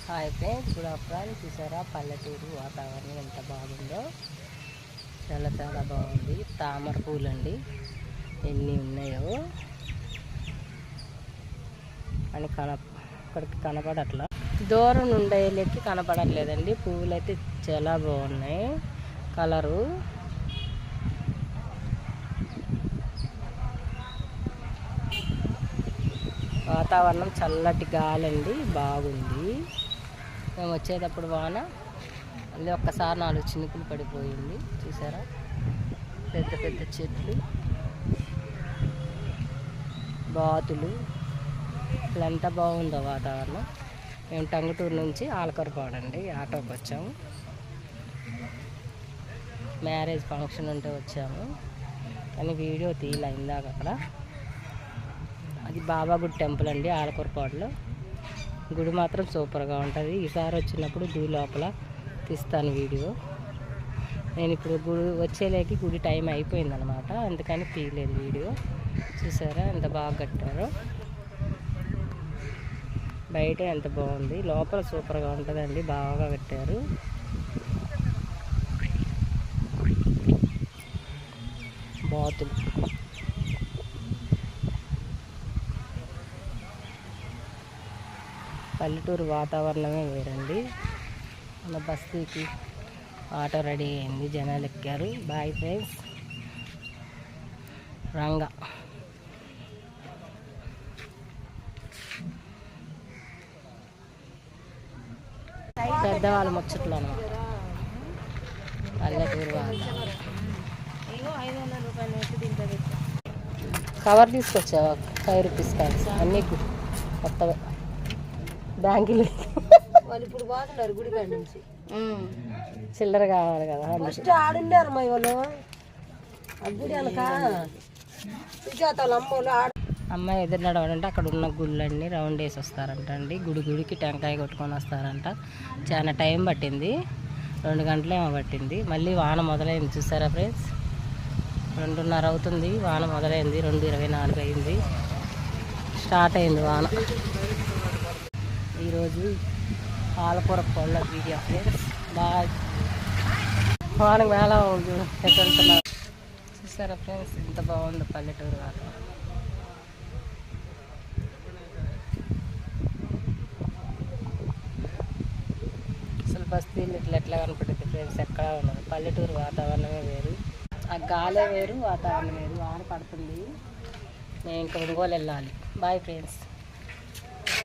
Hi friends, good afternoon. చూసారా పల్లెటూరు వాతావరణం ఎంత బాగుందో. చాలా చాలా బాగుంది. తామర పూలు అండి, ఎన్ని ఉన్నాయో అని ఇక్కడికి కనపడట్లా. దూరం నుండి లెక్కి కనపడట్లేదండి. పువ్వులు అయితే చాలా బాగున్నాయి. కలరు వాతావరణం చల్లటి గాలండి, బాగుంది. మేము వచ్చేటప్పుడు వాన మళ్ళీ ఒక్కసారి 4 చినుకులు పడిపోయింది. చూసారా, పెద్ద పెద్ద చెట్లు, బాతులు, ఎంత బాగుందో వాతావరణం. మేము టంగుటూరు నుంచి ఆలకరపాడండి ఆటోకి వచ్చాము. మ్యారేజ్ ఫంక్షన్ ఉంటే వచ్చాము, కానీ వీడియో తీయలే ఇందాక. అక్కడ అది బాబా గుడి టెంపుల్ అండి, ఆలకూరపాడులో. గుడి మాత్రం సూపర్గా ఉంటుంది. ఈసారి వచ్చినప్పుడు గుడి లోపల తీస్తాను వీడియో. నేను ఇప్పుడు గుడి వచ్చేలేకి గుడి టైం అయిపోయిందనమాట, అందుకని తీయలేదు వీడియో. చూసారా ఎంత బాగా కట్టారో. బయట ఎంత బాగుంది, లోపల సూపర్గా ఉంటుందండి, బాగా కట్టారు. బాతులు, పల్లెటూరు వాతావరణమే వేరండి. మన బస్తీకి ఆటో రెడీ అయింది, జనాలు ఎక్కారు. Bye friends. రంగా పెద్దవాళ్ళ ముచ్చట్లు అన్నమాట. పల్లెటూరు వాతావరణం. కవర్ తీసుకొచ్చావా? 5 రూపీస్ కాదు అన్నీ కొత్తగా. బ్యాంకులు వాళ్ళు ఇప్పుడు పోతున్నారు గుడి కాడి నుంచి. చిల్లర కావాలి కదా, ఫస్ట్ ఆడుండారు మా వాళ్ళు. గుడి అనక అమ్మాయి ఎదురు నడవాలంటే అక్కడ ఉన్న గుళ్ళన్నీ రౌండ్ వేసి వస్తారంట అండి. గుడికి టెంకాయ కొట్టుకొని వస్తారంట. చాలా టైం పట్టింది, 2 గంటలేమో పట్టింది. మళ్ళీ వాన మొదలైంది. చూసారా ఫ్రెండ్స్, 2:30 అవుతుంది, వాన మొదలైంది. 2:24 అయింది, స్టార్ట్ అయింది వాన. ఈరోజు ఆలకూరపాడులో వీడియో ఫ్రెండ్స్. బాగా వాన మేళ ఎట్లుంటున్నారు చూసారా ఫ్రెండ్స్, ఎంత బాగుందో పల్లెటూరు వాతావరణం. అసలు బస్తీలు ఎట్లా కనపడుతుంది ఫ్రెండ్స్, ఎక్కడా ఉన్నది. పల్లెటూరు వాతావరణమే వేరు, ఆ గాలే వేరు, వాతావరణం వేరు. వాన పడుతుంది. నేను ఇంకా ఒంగోలు వెళ్ళాలి. Bye friends.